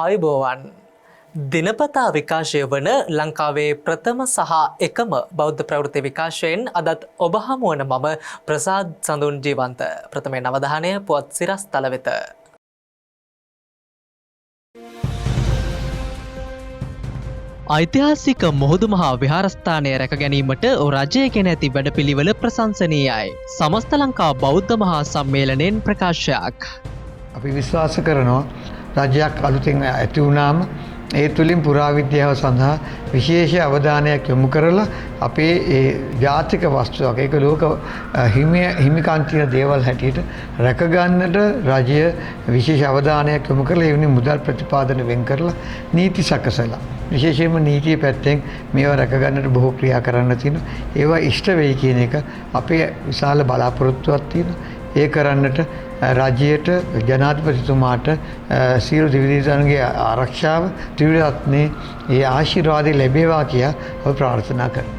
ආයුබෝවන් දිනපතා විකාශය වන ලංකාවේ ප්‍රථම සහ එකම බෞද්ධ ප්‍රවෘත්ති විකාශයෙන් අදත් ඔබ හමුවන මම ප්‍රසාද් සඳුන් ජීවන්ත. ප්‍රථමයෙන් අවධානය පුවත් සිරස් තල වෙත. ඓතිහාසික මුහුදු මහා විහාරස්ථානය රැක ගැනීමට රජය ගෙන ඇති වැඩපිළිවෙල ප්‍රශංසනීයයි. සමස්ත ලංකා බෞද්ධ මහා සම්මේලනයෙන් ප්‍රකාශයක්. අපි විශ්වාස කරනවා රජයක් අලුතින් ඇති වුණාම ඒ තුළින් පුරාවිද්‍යාව සඳහා විශේෂ අවධානයක් යොමු කරලා අපේ ඒ ජාතික වස්තුවක් ඒක ලෝක හිමිකම් තියෙන දේවල් හැටියට රැක ගන්නට රජය විශේෂ අවධානයක් යොමු කරලා ඒ වෙනුවෙන් මුදල් ප්‍රතිපාදන වෙන් කරලා නීති සකසලා විශේෂයෙන්ම නීතිය පැත්තෙන් මේවා රැක ගන්නට බොහෝ ක්‍රියා කරන්න තියෙනවා. ඒවා ඉෂ්ට වෙයි කියන එක අපේ විශාල බලාපොරොත්තුවක් තියෙනවා. ඒ කරන්නට රජයට ජනාධිපතිතුමාට සියලු දිවිදේශයන්ගේ ආරක්ෂාව ත්‍රිවිධ ඒ ආශිර්වාදය ලැබේවා කියා අපි ප්‍රාර්ථනා කරනවා.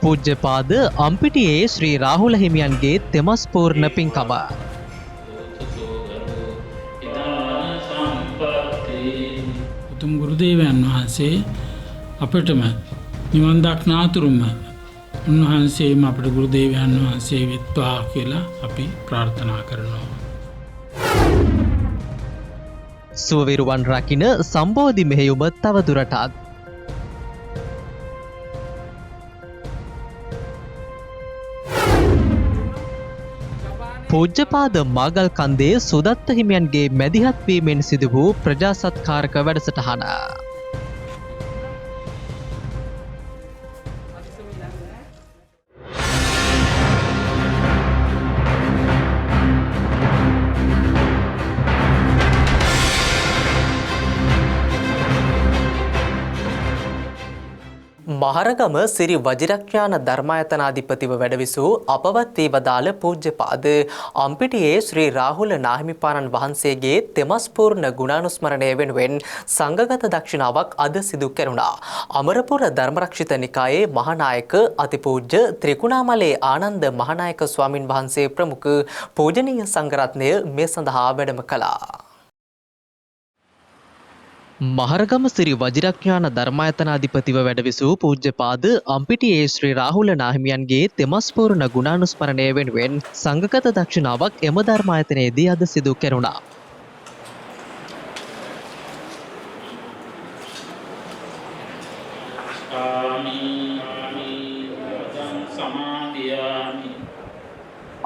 පූජ්‍යපාද අම්පිටියේ ශ්‍රී රාහුල හිමියන්ගේ තෙමස් පූර්ණ පින්කම. උතුම් ගුරුදේවයන් වහන්සේ අපටම නිවන් දක්නාතුරුම උන්වහන්සේම අපට ගුරුදේවයන් වහන්සේ වෙත්වා කියලා අපි ප්‍රාර්ථනා කරනවා. සුවවිරුවන් රකින සම්බෝධි මෙහෙයුම තවදුරටත් පූජ්‍යපාද මාගල් කන්දේ සුදත්ත හිමියන්ගේ මැදිහත් වීමෙන් සිදු වූ ප්‍රජාසත්කාරක වැඩසටහන. මහරගම සිරි වජිරඥාන ධර්මායතනාධිපතිව වැඩවිසූ අපවත් වී වදාළ පූජ්‍යපාද අම්පිටියේ ශ්‍රී රාහුල නාහිමිපාණන් වහන්සේගේ තෙමස් පූර්ණ ගුණානුස්මරණය වෙනුවෙන් සංඝගත දක්ෂිනාවක් අද සිදු කෙරුණා. අමරපුර ධර්මරක්ෂිත නිකායේ මහානායක අතිපූජ්‍ය ත්‍රිකුණාමලේ ආනන්ද මහානායක ස්වාමින් වහන්සේ ප්‍රමුඛ පූජනීය සංඝරත්නය මේ සඳහා වැඩම කළා. මහරගම සිරි වජිරඥාන ධර්මායතනාධිපතිව වැඩවිසූ පූජ්‍යපාද අම්පිටියේ ශ්‍රී රාහුල නාහිමියන්ගේ තෙමස් පූර්ණ ගුණානුස්මරණය වෙනුවෙන් සංඝගත දක්ෂිනාවක් එම ධර්මායතනයේදී අද සිදු කෙරුණා.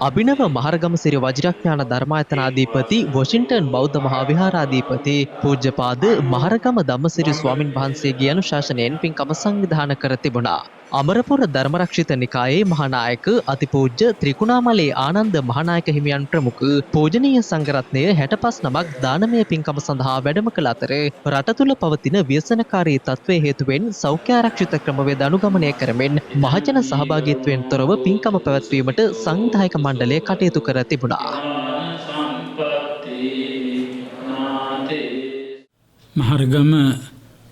අභිනව මහරගම සිරි වජිරඥාන ධර්මායතනාධිපති වොෂින්ටන් බෞද්ධ මහා විහාරාධිපති පූජ්‍යපාද මහරගම ධම්මසිරි ස්වාමින් වහන්සේගේ අනුශාසනයෙන් පින්කම සංවිධානය කර තිබුණා. අමරපුර ධර්මරක්ෂිත නිකායේ මහානායක අතිපූජ්‍ය ත්‍රිකුණාමලේ ආනන්ද මහානායක හිමියන් ප්‍රමුඛ පූජනීය සංඝරත්නය 65 නමක් දානමය පින්කම සඳහා වැඩම කළ අතර රට තුළ පවතින ව්‍යසනකාරී තත්ත්වයේ හේතුවෙන් සෞඛ්‍ය ආරක්ෂිත ක්‍රමවේද අනුගමනය කරමින් මහජන සහභාගීත්වයෙන් තොරව පින්කම පැවැත්වීමට සංවිධායක මණ්ඩලය කටයුතු කර තිබුණා. මහරගම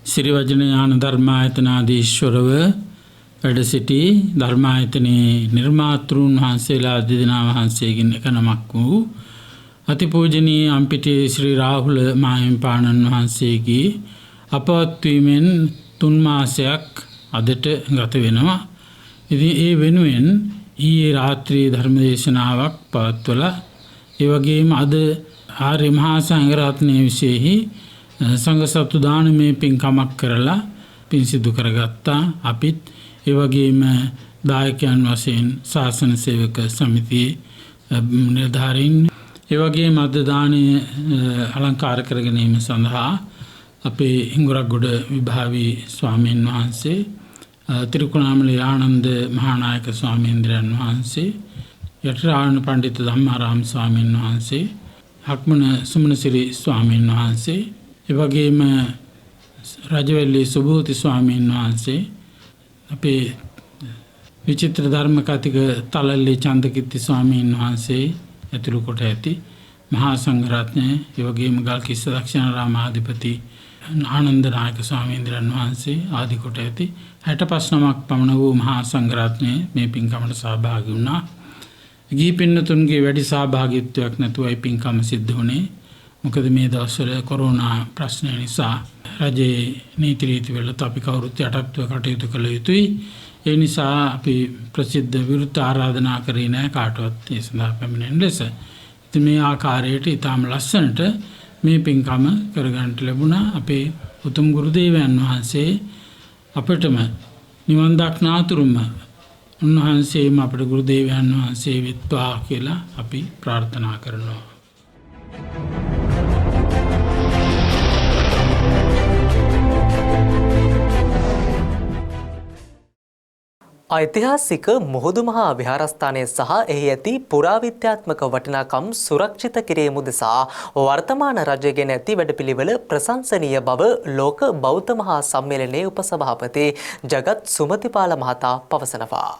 සිරි වජිරඥාන ධර්මායතනාධීශ්වරව වැඩ සිටි ධර්මායතනයේ නිර්මාතෘන් වහන්සේලා දෙදෙනා වහන්සේගෙන් එක නමක් වූ අතිපූජනීය අම්පිටියේ ශ්‍රී රාහුල මාහිමිපාණන් වහන්සේගේ අපවත් වීමෙන් 3 මාසයක් අදට ගත වෙනවා. ඉතින් ඒ වෙනුවෙන් ඊයේ රාත්‍රී ධර්මදේශනාවක් පවත්වලා ඒ වගේම අද ආර්ය මහා සංඝරත්නයේ විශේෂයි සංඝ සතු දානමය පින්කමක් කරලා පින් සිදු කරගත්තා. අපිත් ඒ වගේම දායකයන් වශයෙන් ශාසන සේවක සමිතියේ නිලධාරීන් ඒ වගේම අද දානය අලංකාර කර ගැනීම සඳහා අපේ හිඟුරක්ගොඩ විභාවී ස්වාමීන් වහන්සේ ත්‍රිකුණාමලේ ආනන්ද මහානායක ස්වාමීන්ද්‍රයන් වහන්සේ යටිරාවණ පණ්ඩිත ධම්මාරාම ස්වාමීන් වහන්සේ හක්මන සුමනසිරි ස්වාමීන් වහන්සේ ඒ වගේම රජවැල්ලේ සුභූති ස්වාමීන් වහන්සේ අපේ විචිත්‍ර ධර්ම කතික තලල්ලේ චන්දකිත්ති ස්වාමීන් වහන්සේ ඇතුළු කොට ඇති මහා සංඝරත්නය ඒ වගේම ගල්කිස්ස දක්ෂිණාරාමාධිපති ආනන්ද නායක ස්වාමීන්ද්‍රයන් වහන්සේ ආදි කොට ඇති 65 නමක් පමණ වූ මහා සංඝරත්නය මේ පින්කමට සහභාගී වුණා. ගිහි පින්නතුන්ගේ වැඩි සහභාගීත්වයක් නැතුවයි පින්කම සිද්ධ වුණේ. මොකද මේ දවස්වල කොරෝනා ප්‍රශ්නය නිසා රජයේ නීති රීති වලට අපි කවුරුත් යටත්ව කටයුතු කළ යුතුයි. ඒ නිසා අපි ප්‍රසිද්ධ විරුද්ධ ආරාධනා කරේ නැහැ කාටවත් ඒ සඳහා පැමිණෙන ලෙස. ඉතින් මේ ආකාරයට ඊටාම ලස්සනට මේ පින්කම කරගන්නට ලැබුණා. අපේ උතුම් ගුරුදේවයන් වහන්සේ අපටම නිවන් දක්නාතුරුම උන්වහන්සේම අපේ ගුරුදේවයන් වහන්සේ වෙත්වා කියලා අපි ප්‍රාර්ථනා කරනවා. ඓතිහාසික මුහුදු මහා විහාරස්ථානය සහ එහි ඇති පුරාවිද්‍යාත්මක වටිනාකම් සුරක්ෂිත කිරීම උදෙසා වර්තමාන රජය ගෙන ඇති වැඩපිළිවෙල ප්‍රශංසනීය බව ලෝක බෞද්ධ මහා සම්මේලනයේ උපසභාපති ජගත් සුමතිපාල මහතා පවසනවා.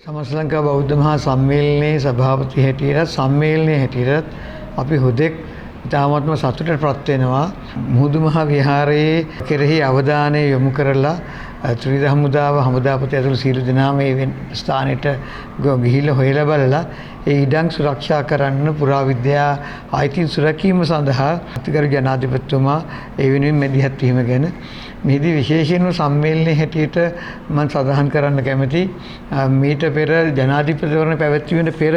සමස්ත ලංකා බෞද්ධ මහා සම්මේලනයේ සභාපති හැටියට සම්මේලනයේ හැටියට අපි හුදෙක් ඉතාමත්ම සතුටට පත් වෙනවා. මුහුදු මහා විහාරයේ කෙරෙහි අවධානය යොමු කරලා ත්‍රිවිධ හමුදාපති ඇතුළු සියලු දෙනාම මේ ස්ථානෙට ගිහිල්ලා හොයලා බලලා ඒ ඉඩම් සුරක්ෂා කරන්න පුරාවිද්‍යා අයිතීන් සුරැකීම සඳහා අතිගරු ජනාධිපතිතුමා ඒ වෙනුවෙන් මැදිහත් වීම ගැන මෙහිදී විශේෂයෙන්ම සම්මේලනයේ හැටියට මම සඳහන් කරන්න කැමති මීට පෙර ජනාධිපතිවරණ පැවැත්වීමට පෙර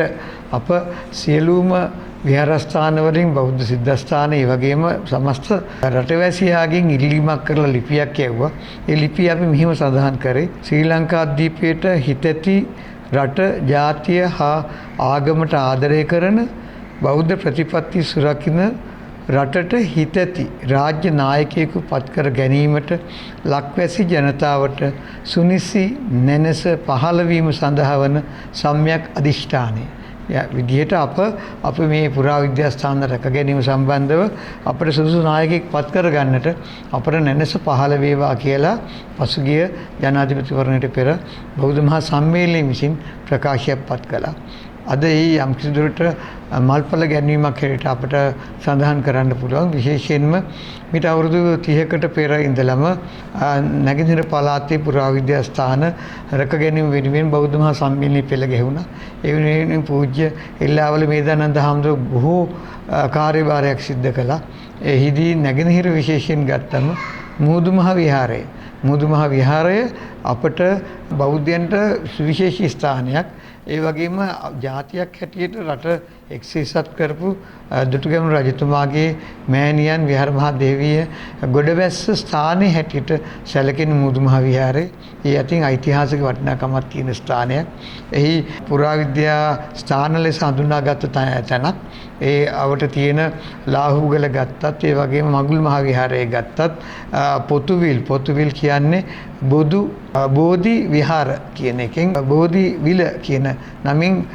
අප සියලුම විහාරස්ථාන වලින් බෞද්ධ සිද්ධාස්ථාන ඒ වගේම සමස්ත රටවැසියාගෙන් ඉල්ලීමක් කරලා ලිපියක් යවුවා. ඒ ලිපිය අපි මෙහිම සඳහන් කරේ ශ්‍රී ලංකාද්වීපයට හිතැති රට ජාතිය හා ආගමට ආදරය කරන බෞද්ධ ප්‍රතිපත්ති සුරකින්න රටට හිතැති රාජ්‍ය නායකයෙකු පත් කර ගැනීමට ලක්වැසි ජනතාවට සුනිසි නැනස පහළ වීම සඳහා වන සම්‍යක් අධිෂ්ඨානය විදිහට අප මේ පුරාවිද්‍යාස්ථාන රැක ගැනීම සම්බන්ධව අපට සුදුසු නායකයෙක් පත් කර ගන්නට අපට නැනස පහළ වේවා කියලා පසුගිය ජනාධිපතිවරණයට පෙර බෞද්ධ මහා සම්මේලනය විසින් ප්‍රකාශයක් පත් කළා. අද ඒ යම් කිසි දුරට මල්පල ගැනීමක් හැටියට අපට සඳහන් කරන්න පුළුවන්. විශේෂයෙන්ම මිට අවුරුදු 30කට පෙර ඉඳලම නැගෙනහිර පළාතේ පුරාවිද්‍යාස්ථාන රැක ගැනීම වෙනුවෙන් බෞද්ධ මහා සම්මේලනය පෙළ ගැහුණා. ඒ වෙනුවෙන් පූජ්‍ය එල්ලාවල මේදානන්ද හාමුදුරුවෝ බොහෝ කාර්යභාරයක් සිද්ධ කළා. එහිදී නැගෙනහිර විශේෂයෙන් ගත්තම මුහුදු මහා විහාරය. මුහුදු මහා විහාරය අපට බෞද්ධයන්ට සුවිශේෂී ස්ථානයක්. ඒ වගේම ජාතියක් හැටියට රට එක්සේසත් කරපු දුටුගැමුණු රජතුමාගේ මෑණියන් විහාර මහා දේවිය ගොඩවැස්ස ස්ථානයේ හැටියට සැලකෙන මුහුදු මහා විහාරය. ඒ අතින් ඓතිහාසික වටිනාකමක් තියෙන ස්ථානයක්. එහි පුරාවිද්‍යා ස්ථාන ලෙස හඳුනාගත් තැනක්. ඒ අවට තියෙන ලාහුගල ගත්තත් ඒ වගේම මඟුල් මහා විහාරය ගත්තත් පොතුවිල් කියන්නේ බෝධි විහාර කියන එකෙන් බෝධි විල කියන නමින්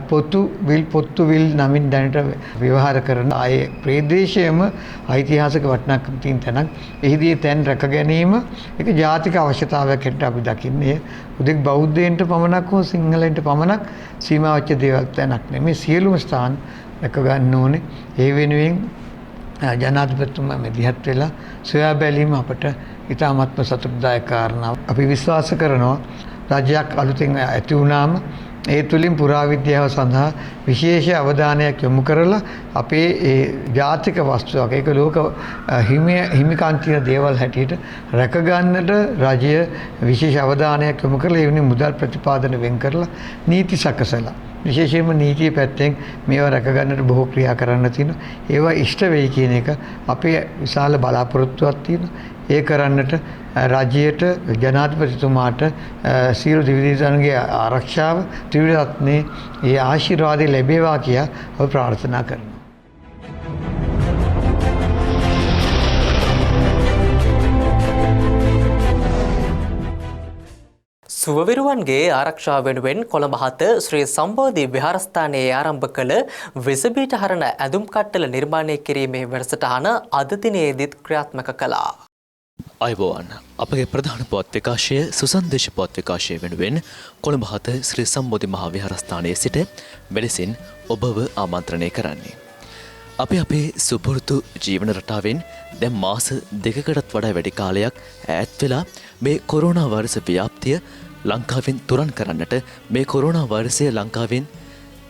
පොතුවිල් නමින් දැනට ව්‍යවහාර කරන ආයේ ප්‍රදේශයේම ඓතිහාසික වටිනාකම් තියෙන තැනක්. එහිදී තැන් රැක ගැනීම ඒක ජාතික අවශ්‍යතාවයක් හැටියට අපි දකින්නේ. උදෙක් බෞද්ධයන්ට පමණක් හෝ සිංහලයන්ට පමණක් සීමා වෙච්ච දේවල් තැනක් නෙමෙයි. සියලුම ස්ථාන රැක ගන්න ඕනේ. ඒ වෙනුවෙන් ජනාධිපතිතුමා මැදිහත් වෙලා සොයා බැලීම අපට ඉතාමත්ම සතුටුදායක කාරණාවක්. අපි විශ්වාස කරනවා රජයක් අලුතෙන් ඇති වුණාම ඒ තුලින් පුරාවිද්‍යාව සඳහා විශේෂ අවධානයක් යොමු කරලා අපේ ඒ ජාතික වස්තුවක් ඒක ලෝක හිමිකම් තියෙන දේවල් හැටියට රැක ගන්නට රජය විශේෂ අවධානයක් යොමු කරලා ඒ වෙනුවෙන් මුදල් ප්‍රතිපාදන වෙන් කරලා නීති සකසලා විශේෂයෙන්ම නීතිය පැත්තෙන් මේවා රැක ගන්නට බොහෝ ක්‍රියා කරන්න තියෙනවා. ඒවා ඉෂ්ට වෙයි කියන එක අපේ විශාල බලාපොරොත්තුවක් තියෙනවා. ඒ කරන්නට රජයට ජනාධිපතිතුමාට සියලු දිවිදේශනගේ ආරක්ෂාව ත්‍රිවිධ රත්නේ ඒ ආශිර්වාදය ලැබේවා කියා අපි ප්‍රාර්ථනා කරනවා. සුවවිරුවන්ගේ ආරක්ෂාව වෙනුවෙන් කොළඹ හත ශ්‍රී සම්බෝධි විහාරස්ථානයේ ආරම්භ කළ විසබීජ හරණ ඇඳුම් කට්ටල නිර්මාණය කිරීමේ වැඩසටහන අද දිනේදීත් ක්‍රියාත්මක කළා. අයිබෝවන් අපගේ ප්‍රධාන පුවත් විකාශය සුසන්දේශ පුවත් විකාශය වෙනුවෙන් කොළඹ හත ශ්‍රී සම්බෝධි මහා විහාරස්ථානයේ සිට මෙලෙසින් ඔබව ආමන්ත්‍රණය කරන්නේ. අපි අපේ සුපුරුදු ජීවන රටාවෙන් දැන් මාස 2කටත් වඩා වැඩි කාලයක් ඈත් වෙලා මේ කොරෝනා වෛරස් ව්‍යාප්තිය ලංකාවෙන් තුරන් කරන්නට මේ කොරෝනා වෛරසය ලංකාවෙන්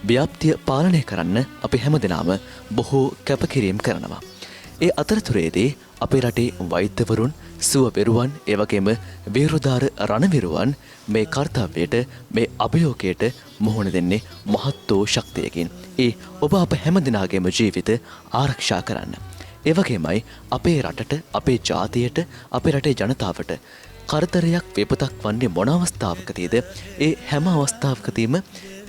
ව්‍යාප්තිය පාලනය කරන්න අපි හැමදෙනාම බොහෝ කැපකිරීම් කරනවා. ඒ අතරතුරේදී අපේ රටේ වෛද්‍යවරුන්, සුවපෙරුවන්, ඒ වගේම වීරුදාර රණවිරුවන් මේ කාර්යයට, මේ අභියෝගයට මුහුණ දෙන්නේ මහත් වූ ශක්තියකින්. ඒ ඔබ අප හැමදෙනාගේම ජීවිත ආරක්ෂා කරන්න. ඒ වගේමයි අපේ රටට, අපේ ජාතියට, අපේ රටේ ජනතාවට කරදරයක් විපතක් වන්නේ මොන අවස්ථාවකදීද? ඒ හැම අවස්ථාවකදීම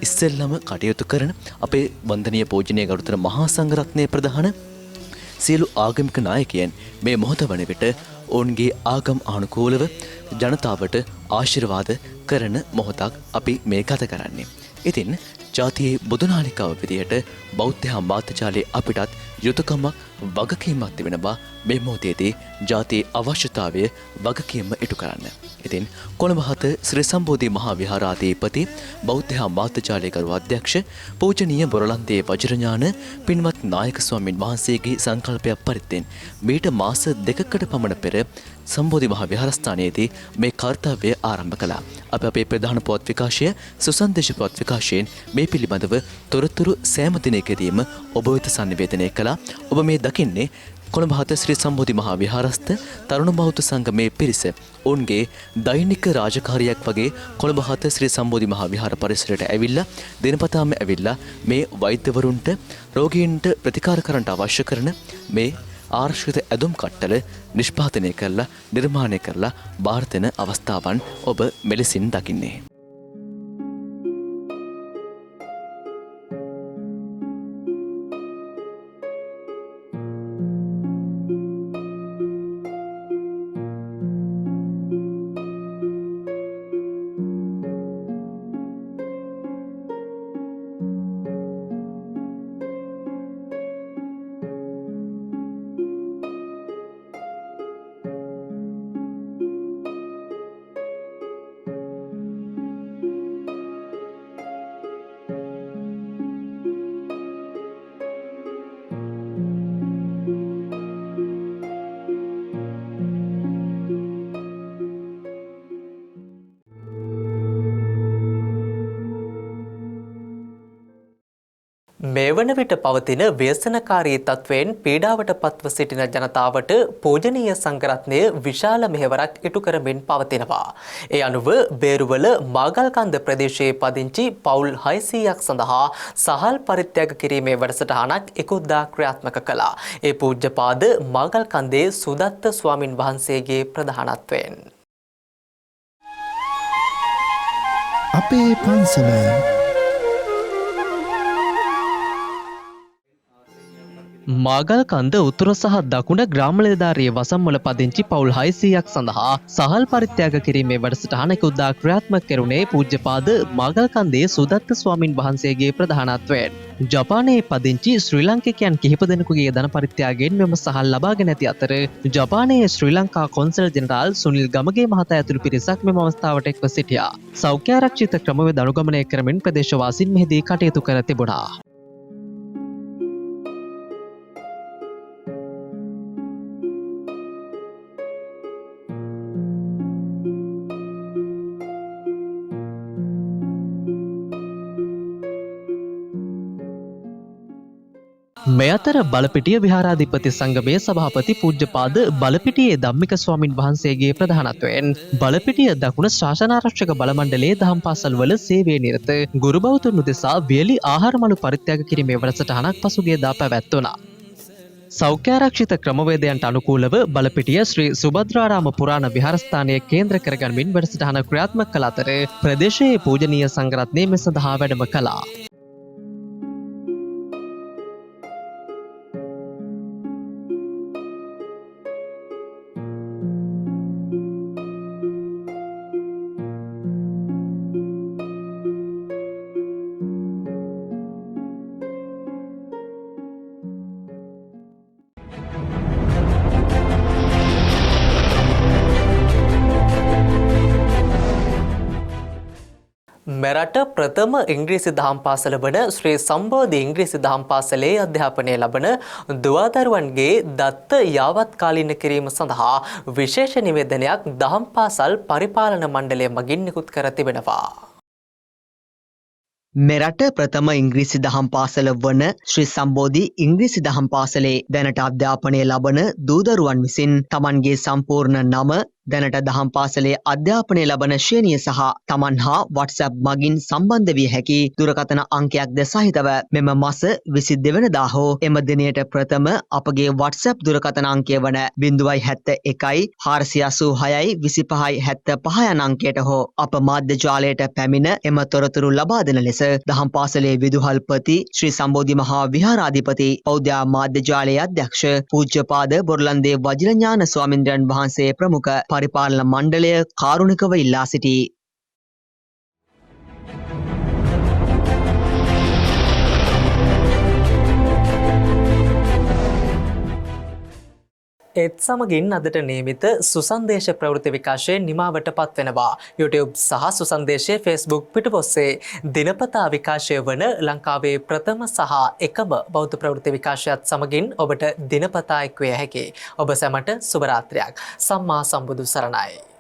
ඉස්සෙල්ලම කටයුතු කරන අපේ වන්දනීය පූජනීය ගරුතර මහා සංඝරත්නයේ ප්‍රධාන සියලු ආගමික නායකයන් මේ මොහොත වන විට ඔවුන්ගේ ආගම් අනුකූලව ජනතාවට ආශිර්වාද කරන මොහොතක් අපි මේ ගත කරන්නේ. ඉතින් ජාතියේ බුදුනාලිකාව විදියට බෞද්ධ අමාත්‍යාලයේ අපිටත් යුතුයකමක් වගකීමක් තිබෙනවා මේ මොහොතේදී ජාතියේ අවශ්‍යතාවය වගකීම ඉටු කරන්න. ඉතින් කොළඹ 7 ශ්‍රී සම්බෝධි මහා විහාරාධිපති බෞද්ධ අමාත්‍යාලයේ ගරු අධ්‍යක්ෂ පූජනීය බොරලන්දේ වජිරඥාන පින්වත් නායක ස්වාමින් වහන්සේගේ සංකල්පයක් පරිද්දෙන් මීට මාස 2කට පමණ පෙර සම්බෝධි මහා විහාරස්ථානයේදී මේ කාර්යය ආරම්භ කළා. අපි අපේ ප්‍රධාන පොත් විකාශය සුසන්දේශ පොත් විකාශයෙන් මේ පිළිබඳව තොරතුරු සෑම දිනකදීම ඔබ වෙත සංනිවේදනය කළා. ඔබ මේ දකින්නේ කොළඹ 7 ශ්‍රී සම්බෝධි මහා විහාරස්ථ තරුණ බෞද්ධ සංගමේ පිරිස ඔවුන්ගේ දෛනික රාජකාරියක් වගේ කොළඹ 7 ශ්‍රී සම්බෝධි මහා විහාර පරිසරයට ඇවිල්ලා දිනපතාම ඇවිල්ලා මේ වෛද්‍යවරුන්ට රෝගීන්ට ප්‍රතිකාර කරන්න අවශ්‍ය කරන මේ ආරක්ෂිත ඇදුම් කට්ටල නිෂ්පාදනය කරලා නිර්මාණය කරලා බාර දෙන අවස්ථාවන් ඔබ මෙලෙසින් දකින්නේ. මේ වන විට පවතින ව්‍යසනකාරී තත්වයෙන් පීඩාවට පත්ව සිටින ජනතාවට පූජනීය සංඝරත්නය විශාල මෙහෙවරක් ඉටු කරමින් පවතිනවා. ඒ අනුව බේරුවල මාගල්කන්ද ප්‍රදේශයේ පදිංචි පවුල් 600ක් සඳහා සහල් පරිත්‍යාග කිරීමේ වැඩසටහනක් ඉකුත්දා ක්‍රියාත්මක කළා. ඒ පූජ්‍යපාද මාගල්කන්දේ සුදත්ත ස්වාමින් වහන්සේගේ ප්‍රධානත්වයෙන්. අපේ පන්සල මාගල්කන්ද උතුර සහ දකුණ ග්‍රාම නිලධාරියේ වසම්වල පදිංචි පවුල් 600ක් සඳහා සහල් පරිත්‍යාග කිරීමේ වැඩසටහන ඉකුත්දා ක්‍රියාත්මක කෙරුණේ පූජ්‍යපාද මාගල්කන්දේ සුදත්ත ස්වාමින් වහන්සේගේ ප්‍රධානත්වයෙන්. ජපානයේ පදිංචි ශ්‍රී ලාංකිකයන් කිහිප දෙනෙකුගේ ධන පරිත්‍යාගයෙන් මෙම සහල් ලබාගෙන ඇති අතර ජපානයේ ශ්‍රී ලංකා කොන්සල් ජෙනරාල් සුනිල් ගමගේ මහතා ඇතුළු පිරිසක් මෙම අවස්ථාවට එක්ව සිටියා. සෞඛ්‍ය ආරක්ෂිත ක්‍රමවේද අනුගමනය කරමින් ප්‍රදේශවාසීන් මෙහිදී කටයුතු කර තිබුණා. මේ අතර බලපිටිය විහාරාධිපති සංගමයේ සභාපති පූජ්‍යපාද බලපිටියේ ධම්මික ස්වාමින් වහන්සේගේ ප්‍රධානත්වයෙන් බලපිටිය දකුණ ශාසනාරක්ෂක බල මණ්ඩලයේ දහම් පාසල්වල සේවයේ නිරත ගුරු බෞතුන් උදෙසා වියලි ආහාරමළු පරිත්‍යාග කිරීමේ වැඩසටහනක් පසුගියදා පැවැත්වුණා. සෞඛ්‍යාරක්ෂිත ක්‍රමවේදයන්ට අනුකූලව බලපිටිය ශ්‍රී සුභද්‍රාරාම පුරාණ විහාරස්ථානය කේන්ද්‍ර කරගනිමින් වැඩසටහන ක්‍රියාත්මක කළ අතර ප්‍රදේශයේ පූජනීය සංඝරත්නය මේ සඳහා වැඩම කළා. මෙරට ප්‍රථම ඉංග්‍රීසි දහම් පාසල වන ශ්‍රී සම්බෝධි ඉංග්‍රීසි දහම් පාසලේ අධ්‍යාපනය ලබන දුවදරුවන්ගේ දත්ත යාවත් කාලීන කිරීම සඳහා විශේෂ නිවේදනයක් දහම් පාසල් පරිපාලන මණ්ඩලය මගින් නිකුත් කර තිබෙනවා. මෙරට ප්‍රථම ඉංග්‍රීසි දහම් පාසල වන ශ්‍රී සම්බෝධි ඉංග්‍රීසි දහම් පාසලේ දැනට අධ්‍යාපනය ලබන දූදරුවන් විසින් තමන්ගේ සම්පූර්ණ නම දැනට දහම් පාසලේ අධ්‍යාපනය ලබන ශ්‍රේණිය සහ තමන් හා WhatsApp මගින් සම්බන්ධ විය හැකි දුරකථන අංකයක්ද සහිතව මෙම මස 22 වෙනිදා හෝ එම දිනයට ප්‍රථම අපගේ WhatsApp දුරකථන අංකය වන 071 486 25 75 යන අංකයට හෝ අප මාධ්‍ය ජාලයට පැමිණ එම තොරතුරු ලබා දෙන ලෙස දහම් පාසලේ විදුහල්පති ශ්‍රී සම්බෝධි මහා විහාරාධිපති පෞද්ගල මාධ්‍ය ජාලයේ අධ්‍යක්ෂ පූජ්‍යපාද බොරලන්දේ වජිරඥාන ස්වාමින්ද්‍රයන් වහන්සේ ප්‍රමුඛ පරිපාලන මණ්ඩලය කාරුණිකව ඉල්ලා සිටී. ඒත් සමගින් අදට නියමිත සුසන්දේශ ප්‍රවෘත්ති විකාශයේ නිමාවට පත්වෙනවා. YouTube සහ සුසන්දේශයේ Facebook පිටුපොස්සේ දිනපතා විකාශය වන ලංකාවේ ප්‍රථම සහ එකම බෞද්ධ ප්‍රවෘත්ති විකාශයත් සමගින් ඔබට දිනපතා එක් විය හැකියි. ඔබ සැමට සුබ රාත්‍රියක්. සම්මා සම්බුදු සරණයි.